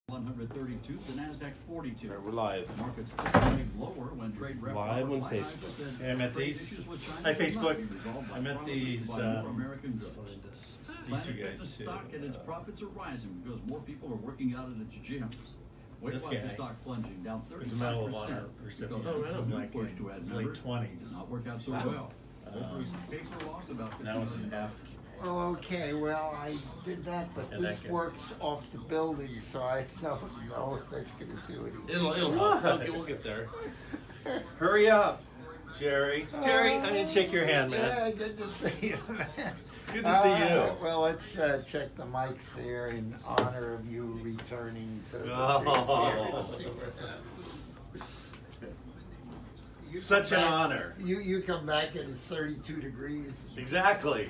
132, the Nasdaq 42. Right, we're live. Markets trade lower when trade rep Live on Robert Facebook. says Yeah, I met trade these. issues with China Hi, will not Facebook. be resolved by I met promises these. to buy more American goods. These Planet two guys Fitness too. stock and its profits are rising because more people are working out at its gyms. Weight This Watchers guy stock plunging down 35% was a Medal of Honor recipient. because It was some new like push in to add his late members 20s. did not work out so Wow. well. Hopefully some paper loss about And that was an F. Well, okay, well, I did that, but Yeah, this that guy. works off the building, so I don't know if that's going to do anything. It'll help. We'll get there. Hurry up, Jerry. Jerry, I didn't shake your hand, man. Yeah, good to see you, man. Good to see you. Well, let's check the mics here in honor of you returning to the Oh. things here and see what happens. You Such come an back- honor. You come back and it's 32 degrees. Exactly.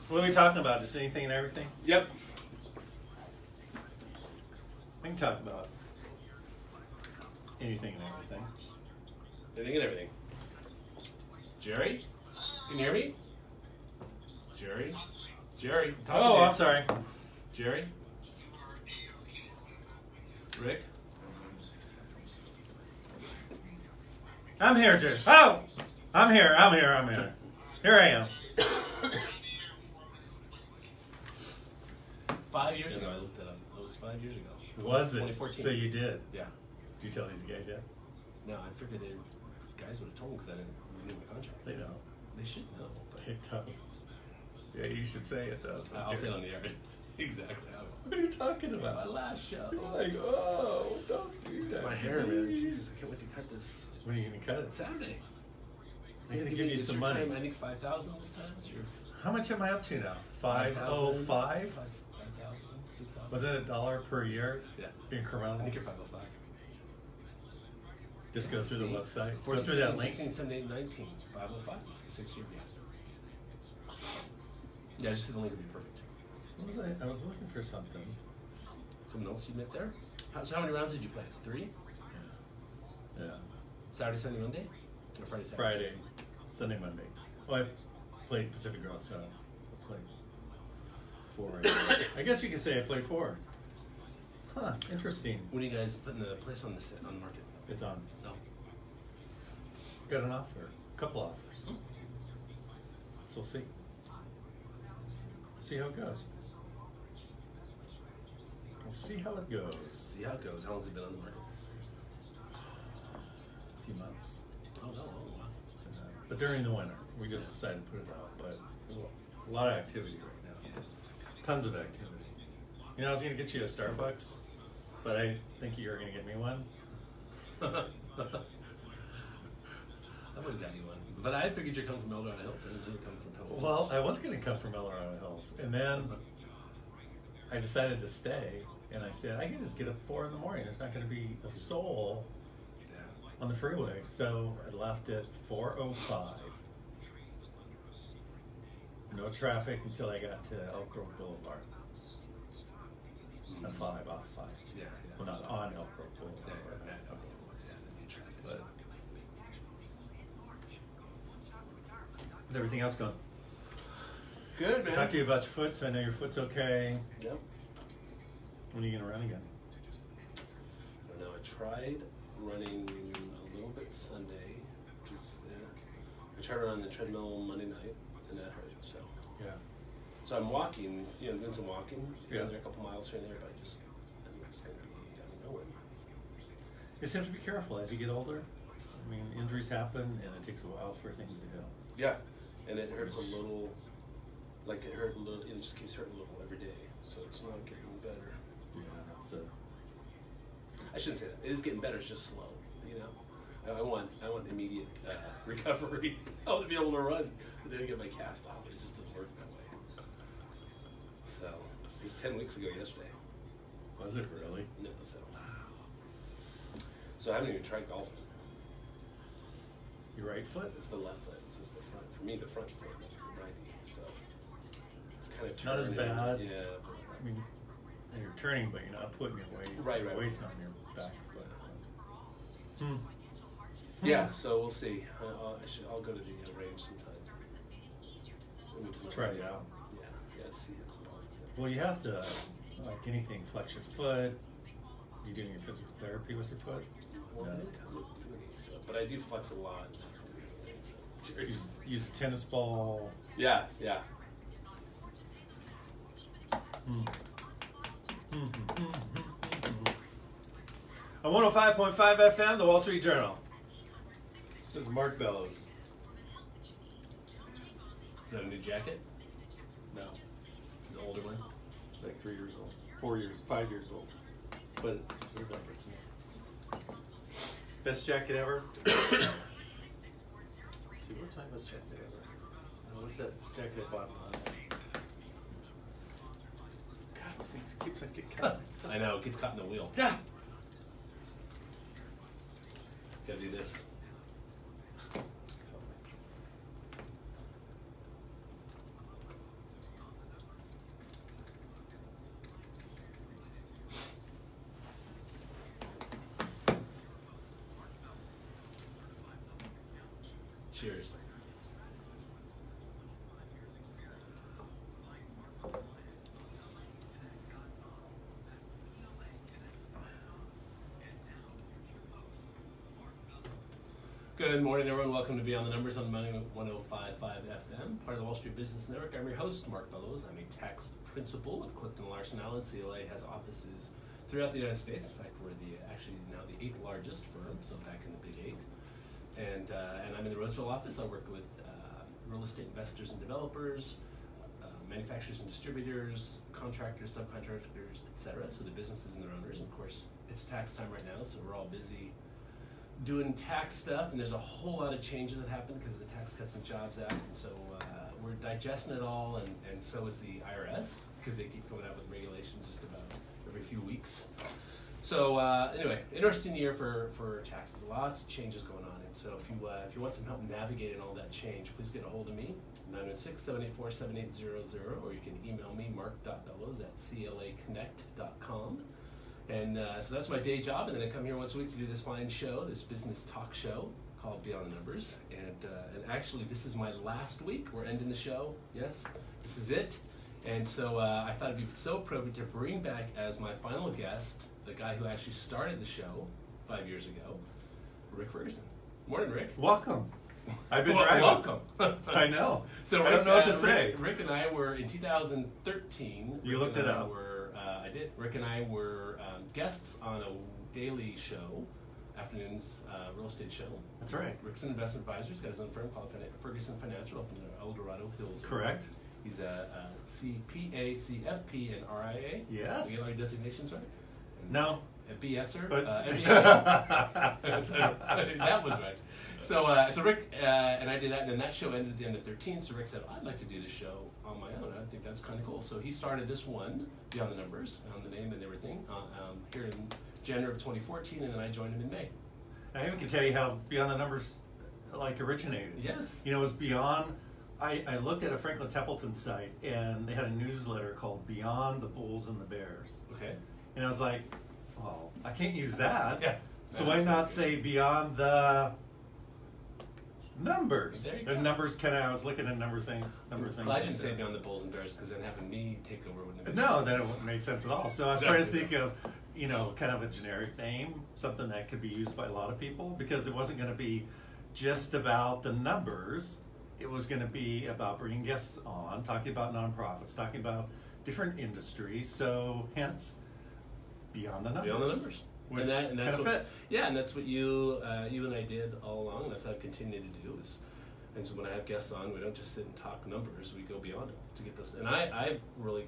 What are we talking about? Just anything and everything? Yep. We can talk about anything and everything. Anything and everything. Jerry? Can you hear me? Jerry? Jerry? I'm talking to Oh, you. I'm sorry. Jerry? Rick? I'm here, Jerry. Oh! I'm here. Here I am. 5 years ago, I looked it up. It was 5 years ago. Was it? 2014. So you did. Yeah. Did you tell these guys yet? No, I figured guys would have told me because I didn't renew my contract. They know. They should know. But They don't. Yeah, you should say it though. I'll say it on the air. Exactly. I will. What are you talking My about? last show. You're like, oh, don't do that. My to hair, man. me. Jesus, I can't wait to cut this When are you gonna cut it? Saturday. I'm gonna give you It's some your money. time. I think 5,000 this time. It's your How much am I up to now? 5,000, 505? 5,000, 6,000. Was it $1 per year? Yeah. Incremental? I think you're 505. Just go through the website. 14, Go through that 15, link. 16, 17, 19. 505. It's the 6 year. Yeah, just the link would be perfect. What was I was looking for something. Someone else you met there? So how many rounds did you play? 3? Yeah. Saturday, Sunday, Monday? Or Friday, Saturday? Friday, Sunday, Monday. Well, I played Pacific Grove, so I played 4. I guess you could say I played 4. Huh, interesting. When are you guys putting the place on the market? It's on. No. Got an offer, a couple offers. So we'll see. See how it goes. We'll see how it goes. See how it goes. How long has it been on the market? A few months. Oh, no. But during the winter, we just decided to put it out. But a lot of activity right now. Tons of activity. You know, I was going to get you a Starbucks, but I think you're going to get me one. I would have got you one. But I figured you'd come from Eldorado Hills. I didn't know you'd come from Pebble Well, I was going to come from Eldorado Hills, and then I decided to stay, and I said, I can just get up 4 in the morning. There's not going to be a soul Yeah. on the freeway. So I left at 4:05. No traffic until I got to Elk Grove Boulevard. At 5, off 5. Yeah. Well, not on Elk Grove Boulevard. But how's everything else going? Good, man. Talk to you about your foot, so I know your foot's okay. Yep. When are you going to run again? I don't know. I tried running a little bit Sunday. I tried to run the treadmill Monday night, and that hurt. So I'm walking, doing some walking. Yeah. There a couple miles here and there, but it's going to be out of nowhere. You just have to be careful as you get older. I mean, injuries happen, and it takes a while for things to heal. Yeah, and it hurts a little. Like it hurt a little. It just keeps hurting a little every day. So it's not getting better. Yeah, that's I shouldn't say that. It is getting better. It's just slow. I want immediate recovery. I want to be able to run. But then get my cast off. It just doesn't work that way. So it was 10 weeks ago yesterday. Was it really? No, so I haven't even tried golfing. Your right foot? It's the left foot. So it's the front. For me, the front foot is righty. So it's kind of Not as bad. Yeah. I mean, you're turning, but you're not putting your weight. Right. Weight's on your back foot. Yeah, so we'll see. I'll go to the range sometime. Try it out. see it. So Well, you have to, like anything, flex your foot. You doing your physical therapy with your foot? well, No. I didn't tell you to do any stuff, but I do flex a lot. Use a tennis ball. Yeah, yeah. On 105.5 FM, the Wall Street Journal. This is Mark Bellows. Is that a new jacket? No, It's an older one. like 3 years old, 4 years, 5 years old. But it feels like it's new. Best jacket ever. See, what's my best jacket ever? What's that jacket I bought? God, these things keeps on getting caught. I know, it gets caught in the wheel. Yeah. Gotta do this. Cheers. Good morning, everyone. Welcome to Beyond the Numbers on Money 105.5 FM, part of the Wall Street Business Network. I'm your host, Mark Bellows. I'm a tax principal with Clifton Larson Allen. CLA has offices throughout the United States. In fact, we're actually now the 8th largest firm, so back in the Big 8. And I'm in the Roseville office. I work with real estate investors and developers, manufacturers and distributors, contractors, subcontractors, etc. So the businesses and their owners. And of course, it's tax time right now, so we're all busy doing tax stuff, and there's a whole lot of changes that happened because of the Tax Cuts and Jobs Act, and so we're digesting it all, and so is the IRS, because they keep coming out with regulations just about every few weeks. So anyway, interesting year for taxes. Lots of changes going on, and so if you want some help navigating all that change, please get a hold of me, 916-784-7800, or you can email me, mark.bellows@claconnect.com. And so that's my day job, and then I come here once a week to do this fine show, this business talk show called Beyond the Numbers. And actually, this is my last week. We're ending the show. Yes, this is it. And so I thought it'd be so appropriate to bring back as my final guest the guy who actually started the show 5 years ago, Rick Fergerson. Morning, Rick. Welcome. I've been driving. Welcome. I know. So I don't know what to say. Rick and I were in 2013. You looked it up. I did. Rick and I were guests on a daily show, afternoons real estate show. That's right. Rick's an investment advisor. He's got his own firm called Fergerson Financial up in the El Dorado Hills. Correct. He's a CPA, CFP, and RIA. Yes. We get all your designations right? And No. A BSer, But- MBA. That was right. So Rick and I did that, and then that show ended at the end of 13. So Rick said, "I'd like to do this show on my own. I think that's kind of cool." So he started this one, Beyond the Numbers, on the name and everything, here in January of 2014, and then I joined him in May. I even can tell you how Beyond the Numbers originated. Yes. You know, it was beyond. I looked at a Franklin Templeton site, and they had a newsletter called Beyond the Bulls and the Bears. Okay. And I was like, well, I can't use that. Yeah. So why not say Beyond the Numbers? There you And go. numbers I was looking at number things. Glad you didn't say Beyond the Bulls and Bears, because then having me take over wouldn't have made No, any that sense. wouldn't make sense at all. So I was Exactly. trying to think of, kind of a generic name, something that could be used by a lot of people, because it wasn't going to be just about the numbers. It was going to be about bringing guests on, talking about nonprofits, talking about different industries. So hence, Beyond the Numbers. Beyond the Numbers. Which And that's kind of what, fit. Yeah, and that's what you and I did all along, and that's what I've continued to do. And so when I have guests on, we don't just sit and talk numbers, we go beyond it to get this. And I've really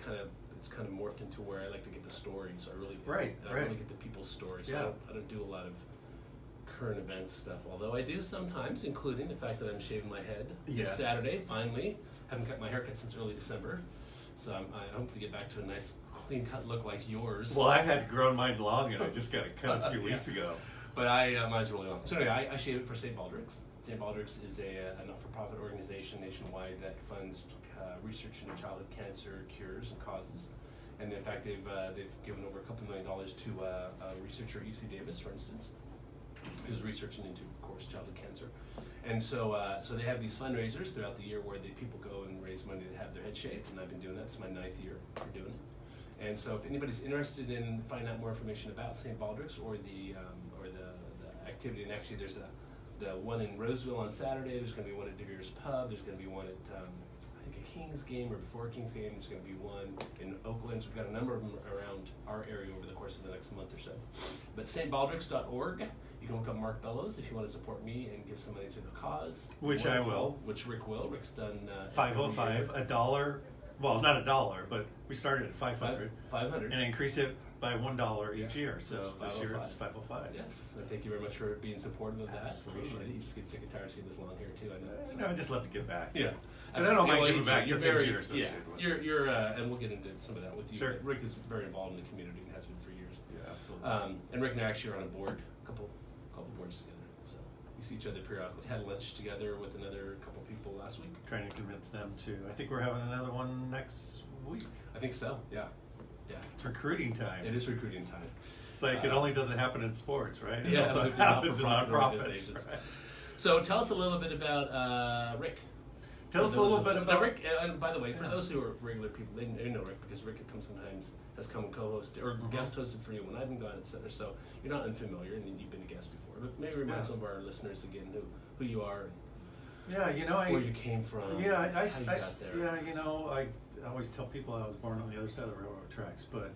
it's kind of morphed into where I like to get the stories. I really really get the people's stories. Yeah. So I don't do a lot of current events stuff, although I do sometimes, including the fact that I'm shaving my head Yes. this Saturday, finally. Haven't cut my haircut since early December. So I hope to get back to a nice clean cut look like yours. Well, I had grown mine long, and I just got it cut a few weeks ago. But mine's really long. So anyway, I shave it for St. Baldrick's. St. Baldrick's is a not-for-profit organization nationwide that funds research into childhood cancer cures and causes. And in fact, they've given over $2 million to a researcher, E.C. Davis, for instance, who's researching into, of course, childhood cancer. And so they have these fundraisers throughout the year where the people go and raise money to have their head shaved, and I've been doing that. It's my 9th year for doing it. And so if anybody's interested in finding out more information about St. Baldrick's or the activity, and actually there's the one in Roseville on Saturday, there's going to be one at DeVere's Pub, there's going to be one at I think a King's game or before a King's game, there's going to be one in Oakland. So we've got a number of them around our area over the course of the next month or so. But stbaldricks.org, you can look up Mark Bellows if you want to support me and give some money to the cause. Which I will. Which Rick will. Rick's done $5.05, $1. Well, not $1, but we started at $500. $500. And increase it by $1 each year. So That's this year it's $5.05. $5.05. Yes, and thank you very much for being supportive of that. Absolutely. Appreciate it. You just get sick and tired of seeing this long hair too. I know. So. No, I just love to give back. Yeah, And I don't mind Well, giving back to you're things very, you're associated with. You're and we'll get into some of that with you. Sure. But Rick is very involved in the community and has been for years. Yeah, absolutely. And Rick and I actually are on a board, a couple boards together. So we see each other periodically. Had lunch together with another couple people last week. Trying to convince them to. I think we're having another one next week. I think so. Yeah. It's recruiting time. It is recruiting time. It's like it only doesn't happen in sports, right? It Yeah, also it's happens in not-for-profit nonprofits. organizations. Right? So tell us a little bit about Rick. Tell us a little bit Now, about Rick. And by the way, for Yeah. those who are regular people, they know Rick because Rick has come and co-hosted or guest hosted for you when I've been gone, etc. So you're not unfamiliar, and you've been a guest before. But maybe remind some of our listeners again who you are, Yeah, where you came from. Yeah, how you got there. Yeah, I always tell people I was born on the other side of the railroad tracks, but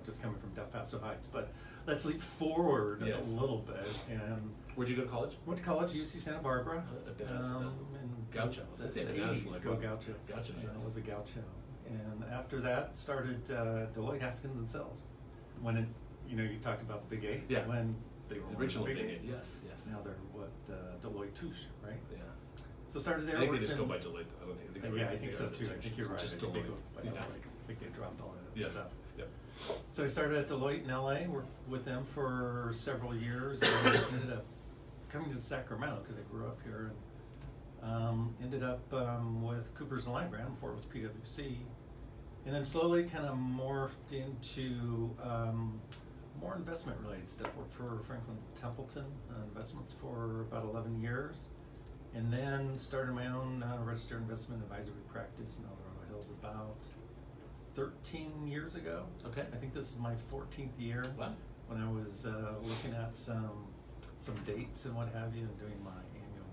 just coming from Del Paso Heights. But let's leap forward a little bit. And Where'd you go to college? went to college, UC Santa Barbara. In Gaucho. In That's it. the 80s, go Gauchos. Gaucho, Yeah, yes. I was a Gaucho. And after that, started Deloitte Haskins and Sells. When it, you talked about the Big Eight. Yeah. When they were The original Big Big Eight. Eight. Yes. Now they're Deloitte Touche, right? Yeah. So started there. I think they worked just go in- by Deloitte. I don't think. Yeah, I think so too. I think you're right. Just I think they Deloitte. go by Yeah. Deloitte. I think they dropped all that Yes. stuff. Yep. So I started at Deloitte in LA, worked with them for several years, and ended up coming to Sacramento because I grew up here, and ended up with Cooper's and Lybrand before it was PwC, and then slowly kind of morphed into more investment related stuff. Worked for Franklin Templeton Investments for about 11 years, and then started my own registered investment advisory practice in El Dorado Hills about 13 years ago. Okay. I think this is my 14th year. Wow. When I was looking at some dates and what have you, and doing my annual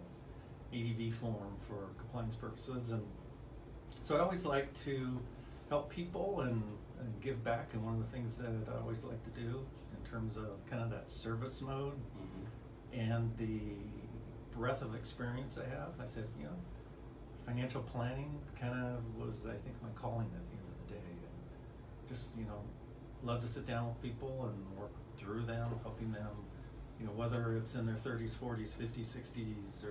ADV form for compliance purposes, and so I always like to help people and give back. And one of the things that I always like to do in terms of kind of that service mode and the breadth of experience I have, I said, financial planning kind of was, I think, my calling at the end of the day. And just, love to sit down with people and work through them, helping them, whether it's in their 30s, 40s, 50s, 60s,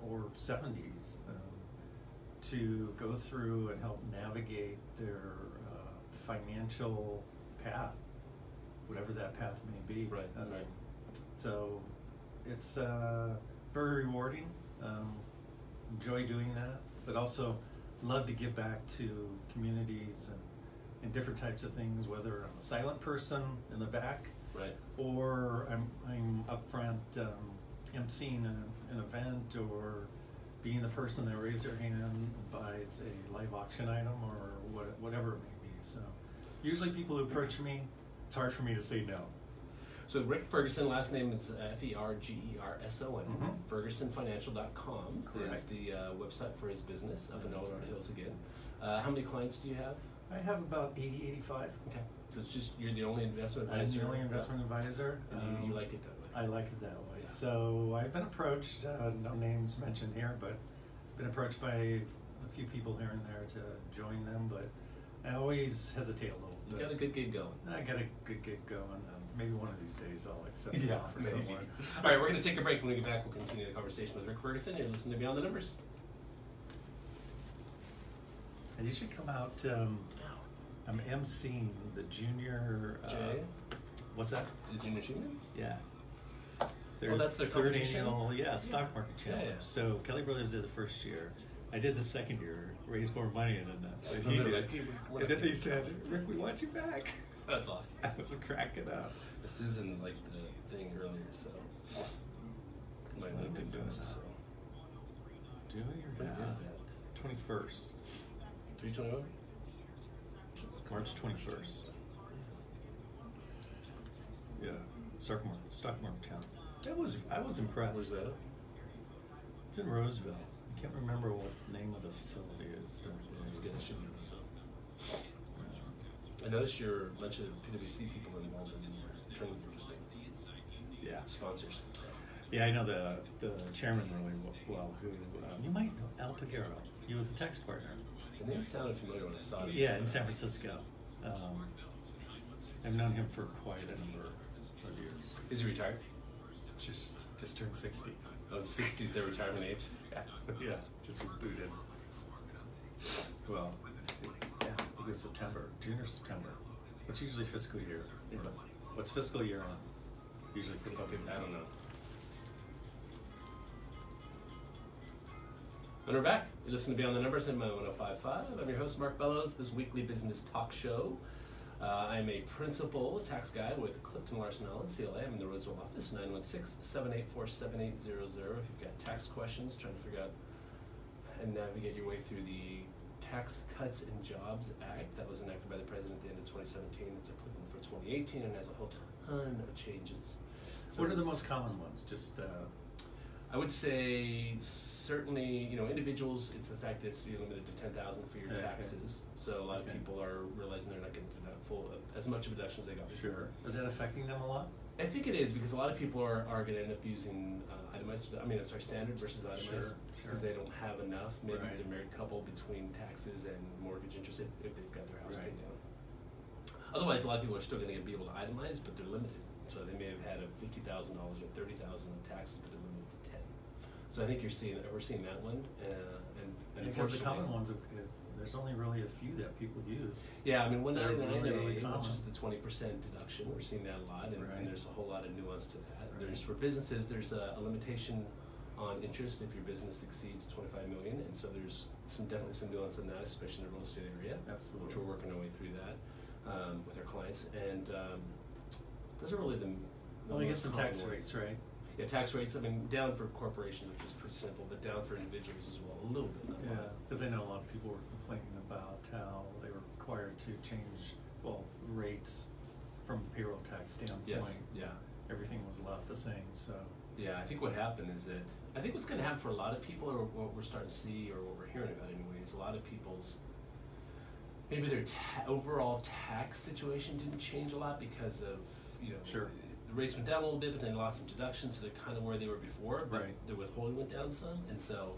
or 70s, to go through and help navigate their financial path, whatever that path may be. Right. Right. So it's very rewarding. Enjoy doing that, but also love to give back to communities and different types of things, whether I'm a silent person in the back, Right. or I'm up front emceeing an event, or being the person that raises their hand and buys a live auction item, or whatever it may be. So usually people who approach me, it's hard for me to say no. So Rick Fergerson, last name is Fergerson. Mhm. FergersonFinancial.com is Correct. the website for his business up in El Dorado Hills again. How many clients do you have? I have about 80, 85. Okay. So it's just you're the only investment I'm advisor. the only investment advisor. And you like it that way. I like it that way. Yeah. So I've been approached, no names mentioned here, but been approached by a few people here and there to join them, but I always hesitate a little You bit. got a good gig going. I got a good gig going. Maybe one of these days I'll accept Yeah, it for maybe. someone. All right, we're going to take a break. When we get back, we'll continue the conversation with Rick Fergerson. You're listening to Beyond the Numbers. And you should come out. I'm emceeing the junior. Jay? What's that? The Junior Achievement? Yeah. That's their third competition? annual, stock market challenge. Yeah. So Kelly Brothers did the first year. I did the second year, raised more money than that. So But he they're did. like, "Hey, we're And not then they gonna said, do it." Rick, we want you back. That's awesome. I was cracking up. Susan liked the thing earlier, so my LinkedIn doing post. that. So Do we? When is that? 21st. 3/21. March 21st. Yeah, stock market challenge. I was impressed. Where's that? It's in Roseville. I can't remember what the name of the facility is. It's good. It should be. I noticed your bunch of PwC people are involved in your training. Interesting. Yeah. Sponsors. So. Yeah, I know the chairman really well. Who you might know, Al Pagero. He was a tax partner. The name sounded familiar when I saw it. Yeah, in San Francisco. I've known him for quite a number of years. Is he retired? Just turned 60. Oh, the 60s, their retirement age? Yeah, just was booted. Well, let's see. Yeah, I think it was June or September. What's usually fiscal year? What's fiscal year on? Usually for the bucket. I don't know. And we're back. You listen to Beyond the Numbers in my 105.5. I'm your host, Mark Bellows, this weekly business talk show. I'm a principal tax guy with Clifton Larson Allen, CLA. I'm in the Roseville office, 916-784-7800. If you've got tax questions, trying to figure out and navigate your way through the Tax Cuts and Jobs Act that was enacted by the President at the end of 2017. It's applicable for 2018 and has a whole ton of changes. So what are the most common ones? Just I would say certainly, individuals, it's the fact that you're limited to $10,000 for your taxes. So a lot of people are realizing they're not getting as much of a deduction as they got before. Sure. Is that affecting them a lot? I think it is, because a lot of people are going to end up using standard versus itemized, because they don't have enough. Maybe they're a married couple between taxes and mortgage interest if they've got their house paid down. Otherwise, a lot of people are still going to be able to itemize, but they're limited. So they may have had a $50,000 or $30,000 in taxes, but they're limited to 10. So I think we're seeing that one, and because the common ones, there's only really a few that people use. Yeah, I mean, 199A, really which is the 20% deduction, we're seeing that a lot, and there's a whole lot of nuance to that. There's for businesses, there's a limitation on interest if your business exceeds 25 million, and so there's definitely some nuance in that, especially in the real estate area. Absolutely. Which we're working our way through that with our clients, and those are really the I guess the tax ones. rates, right? Yeah, tax rates. I mean, down for corporations, which is pretty simple, but down for individuals as well, a little bit. Not a lot. Because I know a lot of people were complaining about how they were required to change, rates from a payroll tax standpoint. Yes. Yeah. Everything was left the same, so. Yeah, I think what happened is that, I think what's going to happen for a lot of people, or what we're starting to see, or what we're hearing about anyway, is a lot of people's, maybe their overall tax situation didn't change a lot because of, the rates went down a little bit, but then lost some deductions, so they're kind of where they were before, but their withholding went down some, and so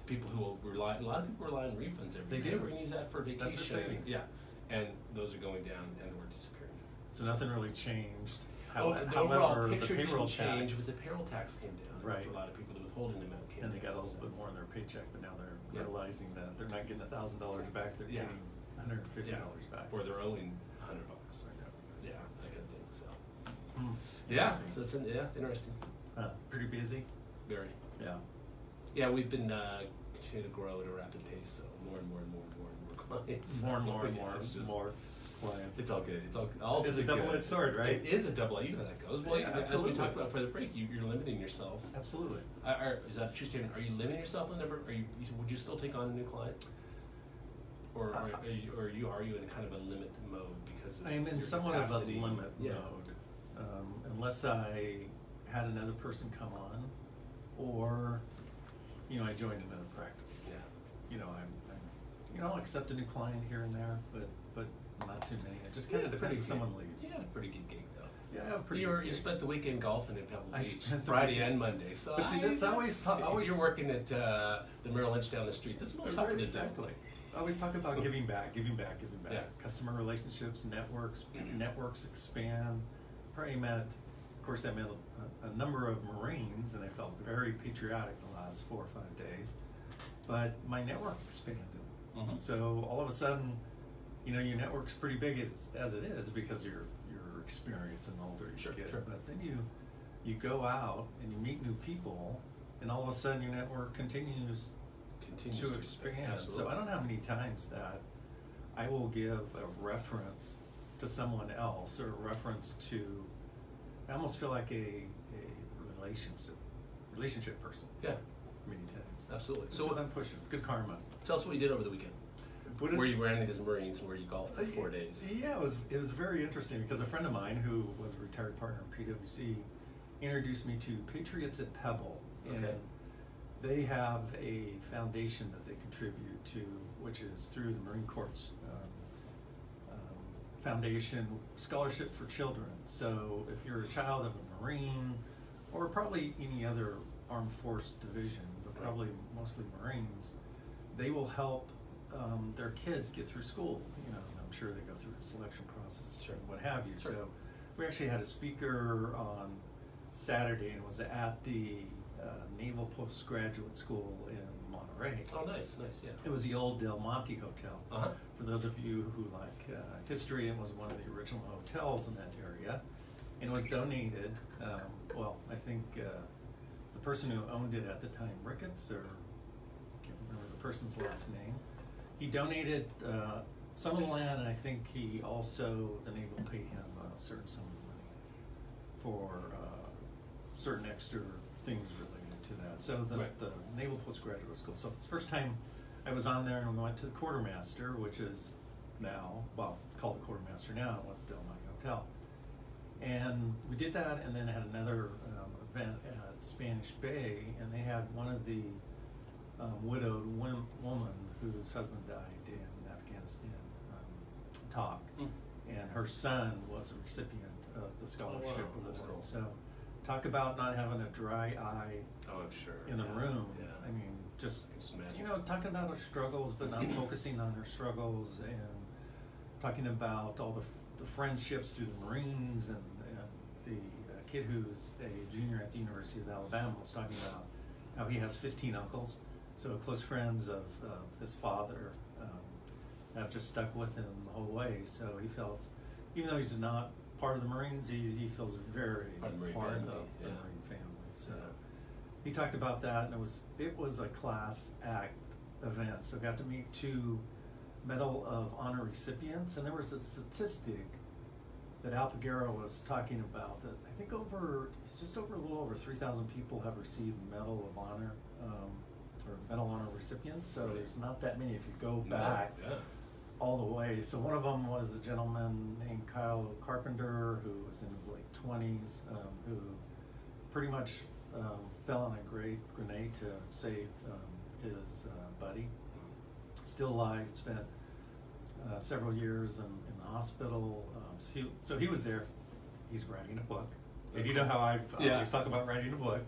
people who will a lot of people rely on refunds every year. We're going to use that for vacation. That's their savings. Yeah, and those are going down and we're disappearing. So nothing really changed. The overall picture didn't change, but the payroll tax came down. Right. For a lot of people, the withholding amount came down. And they got a little bit more in their paycheck, but now they're realizing that they're not getting $1,000 back, they're getting $150 back. Or they're owing $100 right now. Yeah, that kind of thing. So. Yeah, so it's interesting. Pretty busy. Very. Yeah. Yeah, we've been continuing to grow at a rapid pace. So more and more clients. More and more clients. It's all good. It's all. It's a double-edged sword, right? It is a double-edged. You know how that goes. Well, as we talked about for the break, you're limiting yourself. Absolutely. Is that a true statement? Are you limiting yourself in the number? Would you still take on a new client? Or are you in kind of a limit mode because of I'm in your somewhat capacity? of a limit mode. Unless I had another person come on, or I joined another practice. Yeah. I'll accept a new client here and there, but not too many. It just kind of depends if someone leaves. You had a pretty good gig though. Yeah, I have a pretty good gig. You spent the weekend golfing in Pebble I Beach, spent the Friday weekend. and Monday. So But see, that's always if you're working at the Merrill Lynch down the street, that's a little tougher to do. Exactly. I always talk about giving back. Yeah. Customer relationships, networks expand. I met a number of Marines, and I felt very patriotic the last 4 or 5 days. But my network expanded. Mm-hmm. So all of a sudden, your network's pretty big as it is because your experience and the older you get. Sure. But then you go out and you meet new people, and all of a sudden your network continues to expand. Absolutely. So I don't know how many times that I will give a reference to someone else, or a reference to, I almost feel like a relationship person. Yeah. many times. Absolutely. So I'm pushing. Good karma. Tell us what you did over the weekend. Where you ran into the Marines and where you golfed for 4 days. Yeah, it was very interesting because a friend of mine who was a retired partner in PwC introduced me to Patriots at Pebble. Okay. And they have a foundation that they contribute to, which is through the Marine Corps Foundation Scholarship for Children. So if you're a child of a Marine, or probably any other armed force division, but probably mostly Marines, they will help their kids get through school. You know, I'm sure they go through a selection process and what have you. Sure. So we actually had a speaker on Saturday and was at the Naval Postgraduate School in Monterey. Oh, nice, yeah. It was the old Del Monte Hotel. Uh-huh. For those of you who like history, it was one of the original hotels in that area. And it was donated, well, I think the person who owned it at the time, Ricketts, or I can't remember the person's last name, he donated some of the land, and I think he also, the Navy paid him a certain sum of money for certain extra things related to that. So the Naval Postgraduate School. So it's the first time I was on there, and we went to the Quartermaster, which is now, well, it's called the Quartermaster now, it was the Del Monte Hotel. And we did that, and then had another event at Spanish Bay, and they had one of the widowed woman whose husband died in Afghanistan talk. And her son was a recipient of the scholarship wow, that's award. cool. So talk about not having a dry eye Oh, I'm sure. in the room. Yeah. I mean, just, imagine. you know, talking about her struggles, but not focusing on her struggles, and talking about all the friendships through the Marines, and the kid who's a junior at the University of Alabama was talking about how he has 15 uncles, so close friends of his father have just stuck with him the whole way. So he felt, even though he's not part of the Marines, he feels very Part of the Marine part family, of the yeah. Marine family. So Yeah. he talked about that, and it was a class act event. So got to meet 2 Medal of Honor recipients, and there was a statistic that Al Pagero was talking about that I think it's just over a little over 3,000 people have received Medal of Honor or Medal of Honor recipients. So there's not that many if you go back all the way. So one of them was a gentleman named Kyle Carpenter, who was in his late 20s, who pretty much fell on a great grenade to save his buddy. Still alive, spent several years in the hospital. So he was there. He's writing a book. And you know how I always talk about writing a book.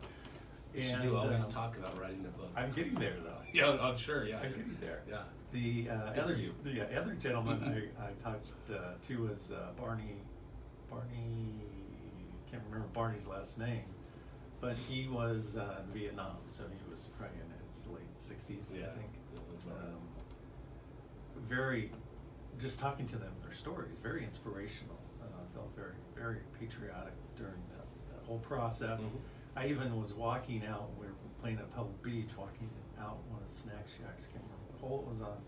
You do always talk about writing a book. I'm getting there, though. Yeah, I'm sure, yeah. I'm getting there. Yeah. The you. other gentleman I talked to was Barney, can't remember Barney's last name, but he was in Vietnam, so he was probably in his late 60s, Yeah. I think. Very, just talking to them, their stories, very inspirational. I felt very, very patriotic during that whole process. I even was walking out when we were playing at Pebble Beach, walking out one of the snack shacks, I can't remember what hole it was on.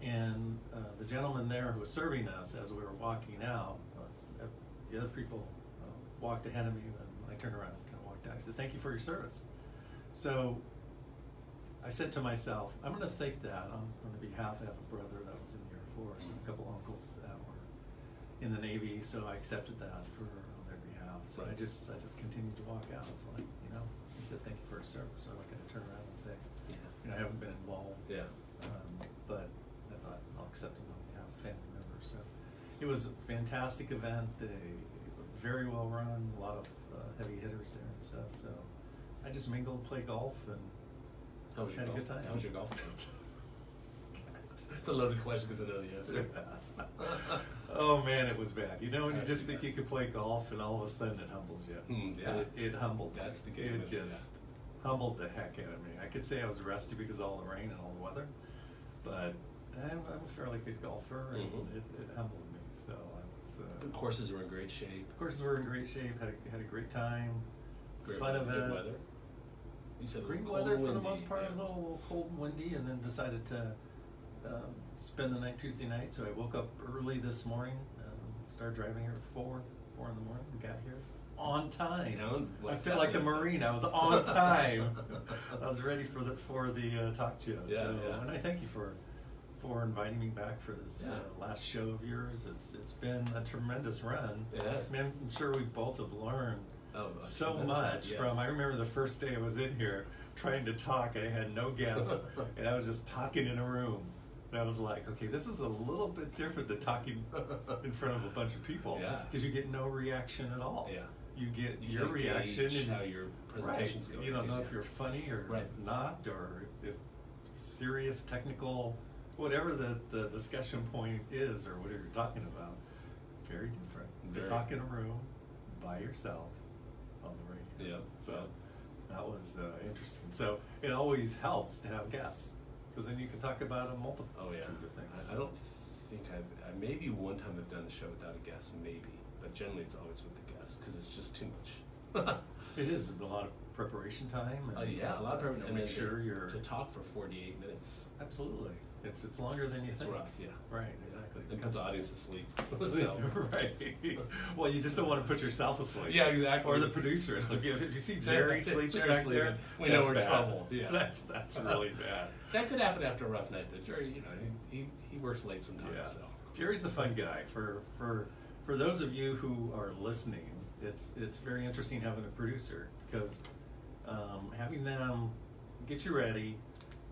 And the gentleman there who was serving us as we were walking out, the other people walked ahead of me, and I turned around and kind of walked out. I said, "Thank you for your service." So I said to myself, I'm going to think that on the behalf, I have a brother that was in the Air Force and a couple uncles that were in the Navy, so I accepted that on their behalf. So I just continued to walk out. I was like, you know, he said, "Thank you for your service." So I'm not going to turn around and say, you know, I haven't been involved. Yeah. But I thought I'll accept it on behalf of family members. So it was a fantastic event. They were very well run, a lot of heavy hitters there and stuff. So I just mingled, played golf, and How was your had golf? a good time. How was your golf game? It's a loaded question because I know the answer. Oh man, it was bad. You know, when you That's just too think bad. you could play golf, and all of a sudden it humbles you. Yeah. It humbled. That's me. the game, It isn't it? just humbled the heck out of me. I could say I was rusty because of all the rain and all the weather, but I'm a fairly good golfer, and it humbled me. So I was. The courses were in great shape. Of course, we were in great shape. Had a great time. Great Fun weather, event. Good weather. You said Great cold weather and for the windy, most part. yeah. It was a little cold and windy, and then decided to spend the night Tuesday night. So I woke up early this morning. Started driving here at 4 in the morning. We got here. on time. You know, I feel like a Marine. I was on time. I was ready for the talk show. Yeah, So, yeah. and I thank you for inviting me back for this last show of yours. It's been a tremendous run. It has. I mean, I'm sure we both have learned so much yes. from. I remember the first day I was in here trying to talk. I had no guests, and I was just talking in a room. And I was like, okay, this is a little bit different than talking in front of a bunch of people. Yeah. Because you get no reaction at all. Yeah. You get You your can't reaction gauge and how your presentation's going. You don't know Yeah. if you're funny or Right. not, or if serious, technical, whatever the discussion point is, or whatever you're talking about. Very different. Very. You talk in a room by yourself on the radio. Yeah. So that was interesting. So it always helps to have guests, because then you can talk about a multitude of things. I don't think I maybe one time I've done the show without a guest, maybe, but generally it's always with the guest because it's just too much. It is a lot of preparation time. And, Yeah, a lot of preparation. and make sure you're to talk for 48 minutes. Absolutely. It's longer than you It's think. rough, yeah. Right, exactly. And put the audience to sleep. So. Right. Well, you just don't want to put yourself asleep. Yeah, exactly. Or the producer asleep. If you see Jerry sleeping Jerry back sleeping, there, we know that's we're in bad. trouble. Yeah. That's really bad. That could happen after a rough night, though. Jerry, you know, he works late sometimes. Yeah. So. Jerry's a fun guy. For those of you who are listening, it's very interesting having a producer, because having them get you ready,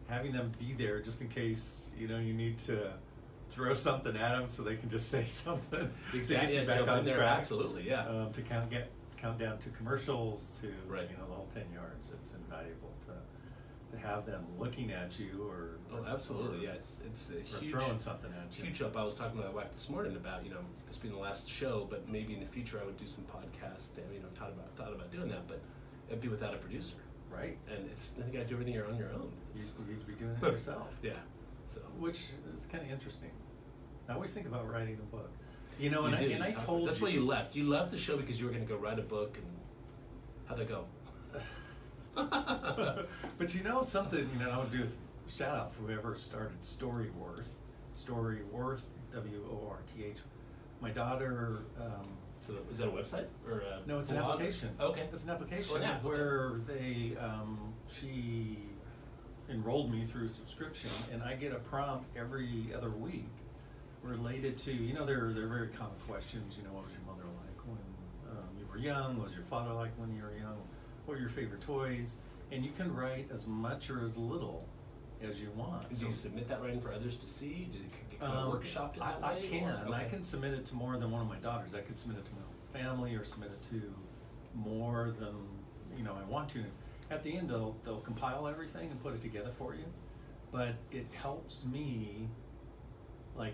having them be there just in case you need to throw something at them so they can just say something Exactly. to get you back jump on in there, track. Absolutely, yeah. To count down to commercials, to Right. the whole 10 yards. It's invaluable to have them looking at you or Absolutely, yeah. It's a or huge throwing something at you. huge up. I was talking to my wife this morning about this being the last show, but maybe in the future I would do some podcasts. Thought about doing that, but it'd be without a producer. Right. And I think I do everything on your own. You need to be doing it yourself. Yeah. So. Which is kind of interesting. I always think about writing a book. And You did, I you talked told about- That's why you left. You left the show because you were going to go write a book, and how'd that go? But something, I would do a shout out for whoever started Storyworth, WORTH. My daughter, So is that a website or a no, it's an blog? application. Okay. It's an application Oh, an app, okay. where she enrolled me through a subscription, and I get a prompt every other week related to, they're very common questions. What was your mother like when you were young? What was your father like when you were young? What are your favorite toys? And you can write as much or as little as you want. Do you submit that writing for others to see? Did it get kind of workshopped in that I way? can. or- I okay. can submit it to more than one of my daughters. I could submit it to my whole family or submit it to more than I want to. At the end, they'll compile everything and put it together for you. But it helps me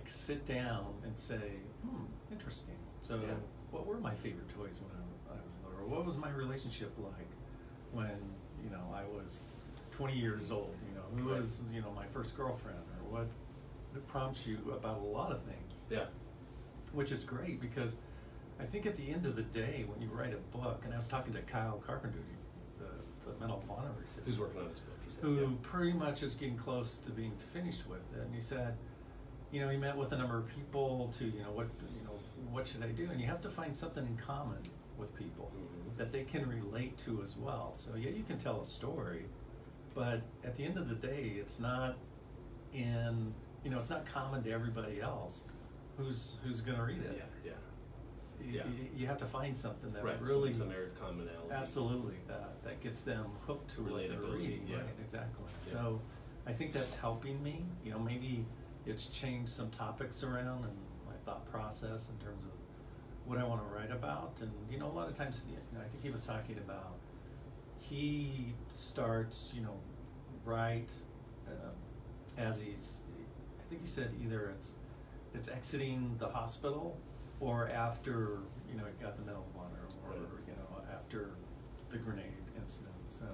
sit down and say, interesting. So Yeah. what were my favorite toys when I was little? Or what was my relationship like when I was 20 years old? Who Right. was my first girlfriend, or what? It prompts you about a lot of things. Yeah. Which is great, because I think at the end of the day, when you write a book, and I was talking to Kyle Carpenter, the Medal of Honor recipient, Who's working on this book? He said. who Yeah. pretty much is getting close to being finished with it, and he said, he met with a number of people to, what should I do? And you have to find something in common with people Mhm. that they can relate to as well. So yeah, you can tell a story, but at the end of the day, it's not it's not common to everybody else who's going to read it. Yeah. You, Yeah. you have to find something that Right. really some area of commonality. absolutely that gets them hooked to what they're Relatability, reading. yeah. Right, exactly. Yeah. So I think that's helping me. Maybe it's changed some topics around and my thought process in terms of what I want to write about. And a lot of times, I think he was talking about, he starts right as I think he said either it's exiting the hospital or after he got the Medal of Honor, or Right. after the grenade incident. So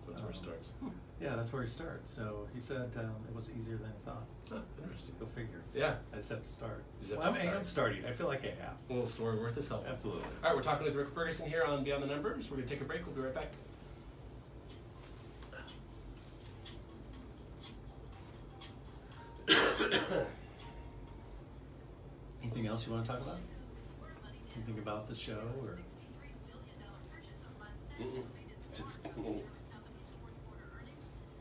That's where it starts. yeah, that's where he starts. So he said it was easier than he thought. Huh, interesting. Go figure. Yeah. I just have to start. You just have Well, to I am start. starting. I feel like I have. A little story worth is helpful. Absolutely. All right, we're talking with Rick Fergerson here on Beyond the Numbers. We're going to take a break. We'll be right back. Anything else you want to talk about? Anything about the show or?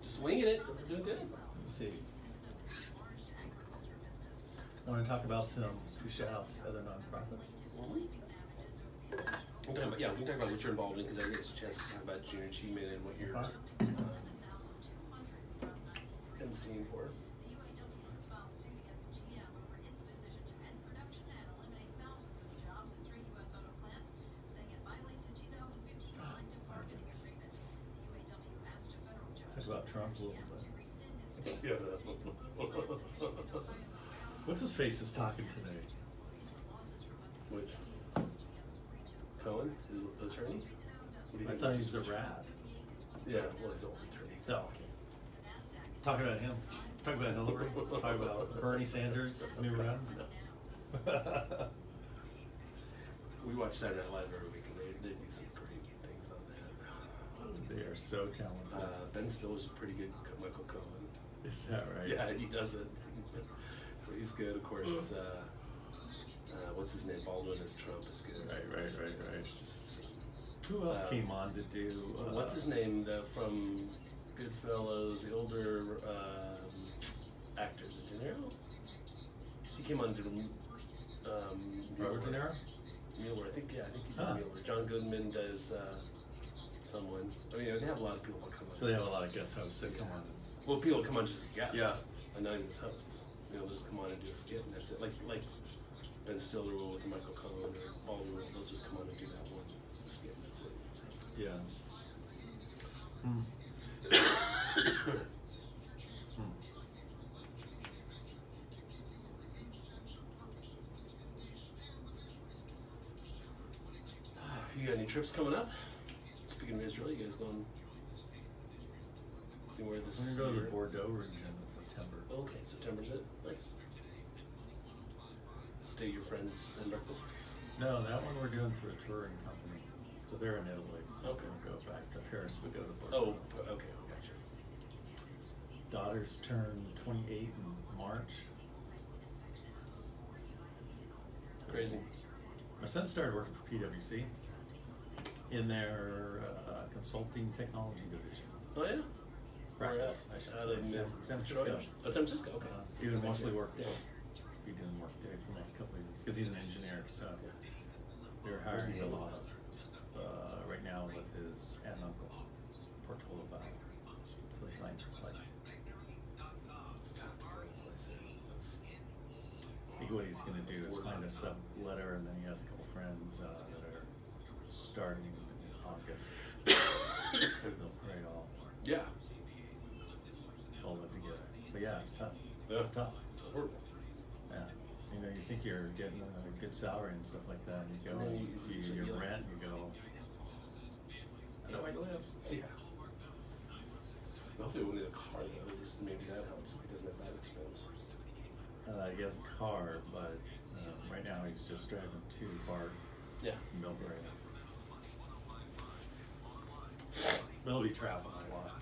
Just winging it. We're doing good. Let me see. I want to talk about some shout-outs to other nonprofits. We can talk about what you're involved in, because I get a chance to talk about junior achievement and what you're emceeing for. Talk about Trump a little bit. Yeah. What's his face is talking today? Which? Cohen, his attorney? I thought he's a rat. Yeah, well, he's an old attorney. Oh, okay. Talk about him. Talk about Hillary. Talk about Bernie Sanders' new run. We watch Saturday Night Live every week, and they do some great things on that. They are so talented. Ben Stiller's a pretty good Michael Cohen. Is that right? Yeah, he does it. So he's good, of course. What's his name? Baldwin as Trump is good. Right. Just, Who else came on to do? what's his name from Goodfellas? The older actor, is it De Niro? He came on to Robert De Niro? Mueller, I think he did Mueller. John Goodman does someone. I mean, they have a lot of people that come on. So they have a lot of guest hosts that come on. Well, people come on just as guests, Yeah. and not even as hosts. They'll just come on and do a skit, and that's it. Like Ben Stiller will with Michael Cohen or Baldwin, they'll just come on and do that one skit, and that's it. So. Yeah. You got any trips coming up? Speaking of Israel, you guys going anywhere this We're going to go to year? the Bordeaux region in September. Okay, September's it. Nice. Stay at your friend's bed and breakfast? No, that one we're doing through a touring company. So they're in Italy, so Okay. we're going to go back to Paris. We go to Bordeaux. Oh, okay, gotcha. Daughters turn 28 in March. Crazy. My son started working for PwC in their consulting technology division. Oh yeah. Practice, I should say. San Francisco. Oh, San Francisco. Okay. Doing mostly Workday. Be doing Workday for the next couple of years because he's an engineer. So they're hiring a lot right now with his aunt and uncle, Portola Valley. So they find their place. It's tough to find a place there. That's I think what he's going to do is find a sub-letter, and then he has a couple friends that are starting in August. They'll probably all live together. But yeah, it's tough. Yeah. It's tough. It's horrible. Yeah. You know, you think you're getting a good salary and stuff like that, and you go, And then and you rent, and you go, I know where to live. Yeah. Hopefully we'll need a car though, at least maybe that helps if he doesn't have that expense. He has a car, but right now he's just driving to BART Yeah. in Millbrae. But he'll be traveling a lot.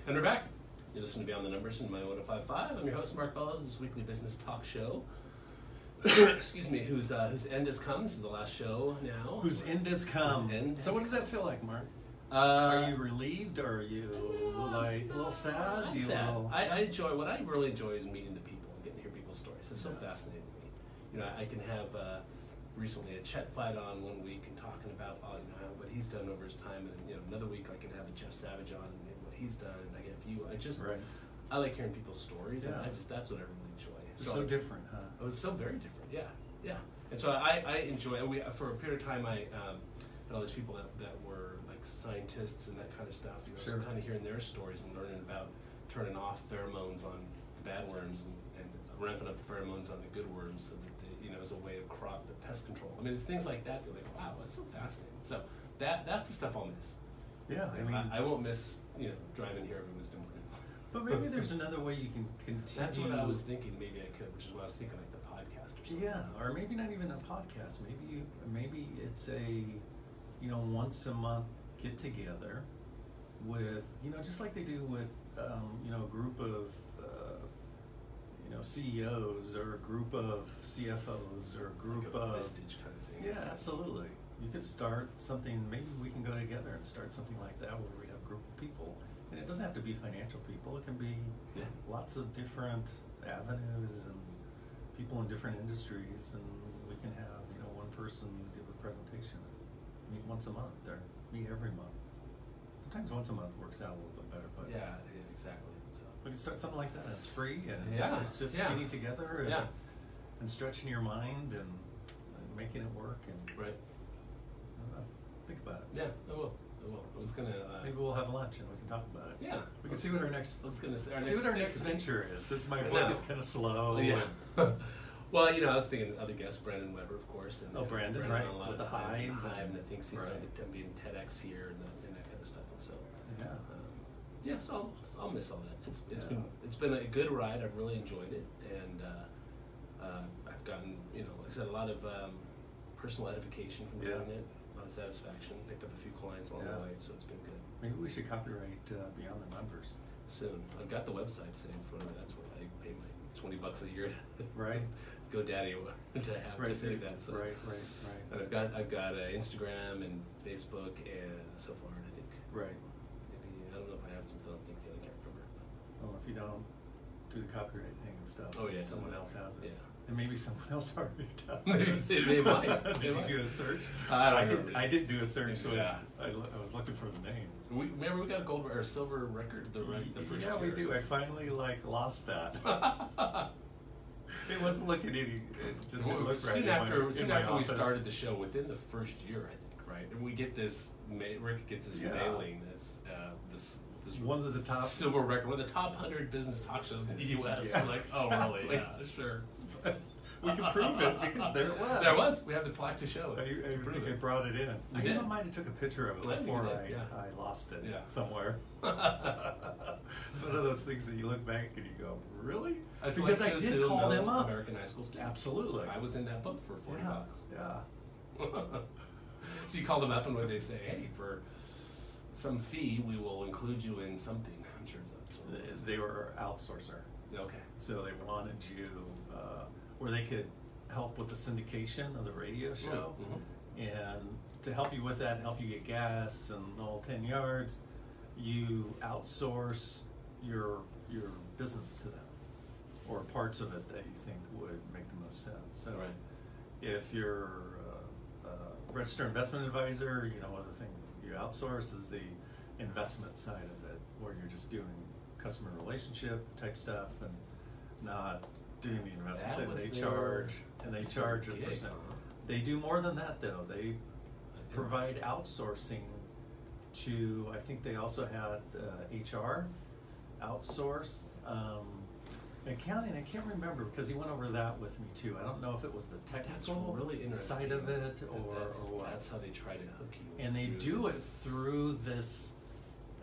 And we're back. You listen to Beyond the Numbers in my 1055. I'm your host, Mark Bellows, this weekly business talk show. Excuse me, whose end has come. This is the last show now. Whose end has come. Whose end So has what does that feel like, Mark? Are Are you relieved, or are you like a little sad? I'm You sad. little- I enjoy, what I really enjoy is meeting the people and getting to hear people's stories. It's so fascinating to me. You know, I can have recently a Chet fight on one week and talking about what he's done over his time, and another week I can have a Jeff Savage on and what he's done, and I can have you. Right. I like hearing people's stories, and Yeah. that's what I really enjoy. It's so different, huh? It was so very different, yeah. And so I enjoy. For a period of time, I had all these people that were like scientists and that kind of stuff. So Sure. kind of hearing their stories and learning about turning off pheromones on the bad worms and ramping up the pheromones on the good worms, so that they, as a way of the pest control. I mean, it's things like that. They're like, wow, that's so fascinating. So that's the stuff I'll miss. Yeah, I mean, I won't miss driving here every Wednesday morning. but maybe there's another way you can continue. That's what I was thinking. Maybe I could, which is what I was thinking, like the podcast or something. Yeah, or maybe not even a podcast. Maybe it's a once a month get together with, just like they do with, a group of, CEOs or a group of CFOs or a group like a of Vistage kind of thing. Yeah, absolutely. You could start something. Maybe we can go together and start something like that where we have a group of people, and it doesn't have to be financial people. It can be lots of different avenues and people in different industries, and we can have one person give a presentation. Meet once a month or meet every month. Sometimes once a month works out a little bit better, but Yeah, exactly. So we can start something like that. It's free and Yeah, it's just yeah. getting together and, Yeah. and stretching your mind and making it work and right. I don't know, think about it. Yeah, I will. I was gonna. Maybe we'll have lunch and we can talk about it. Yeah. We can see what our next I was gonna say see what our next venture is. Since my I work know. is kind of slow. Yeah. and- Well, I was thinking other guests, Brandon Weber, of course, and Brandon, right, on a lot with of the times in Hive and I think he's right. starting to be in TEDx here and that kind of stuff, and so. yeah. So I'll miss all that. Yeah. It's been a good ride. I've really enjoyed it, and I've gotten like I said, a lot of personal edification from Yeah. doing it, a lot of satisfaction. Picked up a few clients along Yeah. the way, so it's been good. Maybe we should copyright Beyond the Numbers. Soon, I've got the website saved for me. That's what I pay my $20 a year to Right. GoDaddy to have to save that. So. Right. And I've got Instagram and Facebook, and so far I think Right. maybe I don't know if I have something. I don't think I can't remember. Well, if you don't do the copyright thing and stuff, Oh, yeah, someone else has it. Yeah. And maybe someone else already does. Maybe they might. Did They you do might. a search? I don't remember. I did do a search. When Yeah. I was looking for the name. Remember we got a gold or silver record the first Yeah, we year or do. I something. finally lost that. It wasn't looking any. It just didn't look right. Soon in after, my, soon in my after we office. started the show, within the first year, I think, right? And we get this. Rick gets this Yeah. mailing. This One of the top. silver record, one of the top 100 business talk shows in the U.S. Yeah, We're like, oh, really? exactly. Yeah, sure. We can prove it because there it was. There was. We have the plaque to show I it. think I brought it in. You I did? might have took a picture of it Well, I think you before did, yeah. I lost it Yeah. somewhere. It's one of those things that you look back and you go, really? It's Because like I those did who call know them up. American high school students. Absolutely. I was in that book for $40. Yeah. So you call them up and when they say, hey, for some fee, we will include you in something. I'm sure that's what it was. They were outsourcer. Okay. So they wanted you, where they could help with the syndication of the radio show. Mhm. And to help you with that and help you get gas and the whole 10 yards, you outsource your business to them, or parts of it that you think would make the most sense. So Right. if you're a registered investment advisor, one of the things you outsource is the investment side of it, where you're just doing customer relationship type stuff and not doing the investment That side. was They their charge a gig, percent. huh? They do more than that though. They I didn't provide see. outsourcing to, I think they also had HR outsource. Accounting, I can't remember because he went over that with me too. I don't know if it was the That's technical really interesting. side of it that or what. That's how they try to hook you. is And they through do it this- through this,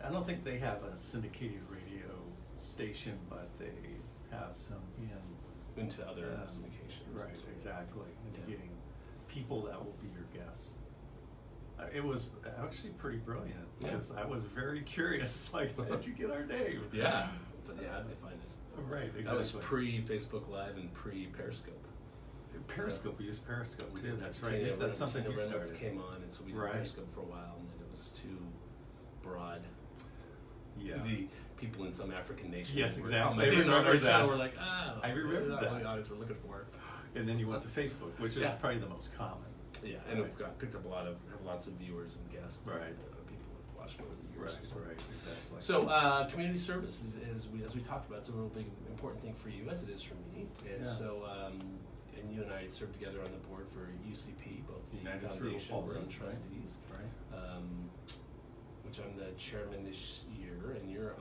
I don't think they have a syndicated radio station, but they have some into other um, syndications. right, exactly, into Yeah. getting people that will be your guests. It was actually pretty brilliant Yeah. because I was very curious, like, how'd you get our name? Yeah, but yeah, how did they find us? Right, exactly. That was pre-Facebook Live and pre-Periscope. Periscope, we used Periscope We too, did that's that. right, Tina that's something you Reynolds started. came on, and so we did Right. Periscope for a while, and then it was too broad. Yeah. The people in some African nation. Yes, were exactly. I commenting on our remember that. show, We're like, ah, I remember that's that. what the audience we're looking for. And then you went to Facebook, which is Yeah. probably the most common. Yeah, and we've picked up have lots of viewers and guests. Right. And, people have watched over the years. Exactly. So community service is as we talked about, it's a real big important thing for you as it is for me. And Yeah. so and you and I served together on the board for UCP, both the United foundation, Cerebral we're on Palsy, trustees, Right. which I'm the chairman this year, and you're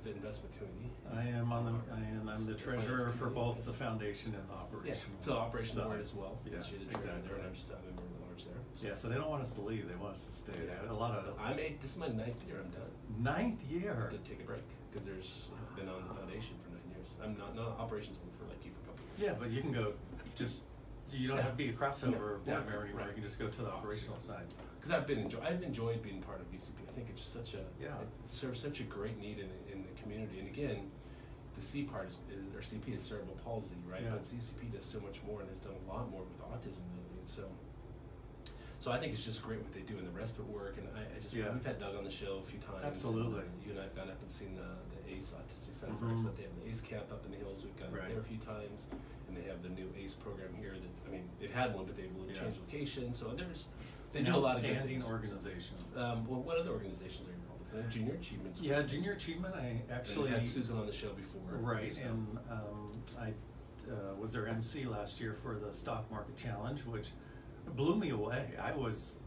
the investment committee. I'm the treasurer for both the foundation and the Yeah, operation. so operation side. board as well. Yeah, So you're the treasurer exactly. there, and I'm just a member at large there. Yeah, so they don't want us to leave, they want us to stay. Yeah. A lot of, This is my 9th year. I'm done. 9th I year. have to take a break because I've been on the foundation for 9 years. I'm not operations one for like you for a couple years. Yeah, but you can go just you don't have to be a crossover board Yeah, member anymore. right. You can just go to the operational side. Because I've enjoyed being part of VCP. I think it's such a it serves such a great need in the community. And again, the C part is or CP is cerebral palsy, right? Yeah. But CCP does so much more and has done a lot more with autism lately. And so I think it's just great what they do in the respite work. And I just we've had Doug on the show a few times. Absolutely. And, you and I've gone up and seen the ACE Autistic Center for Mhm. Excellence. They have the ACE camp up in the hills. We've gone up Right. there a few times, and they have the new ACE program here. That I mean, they've had one, but they've changed location. So they do a lot of good outstanding things. organization. Well, what other organizations are you involved with? Junior Achievement. Yeah, Junior Achievement. I actually had Susan on the show before. Right, So. and I was their MC last year for the Stock Market Challenge, which blew me away. I was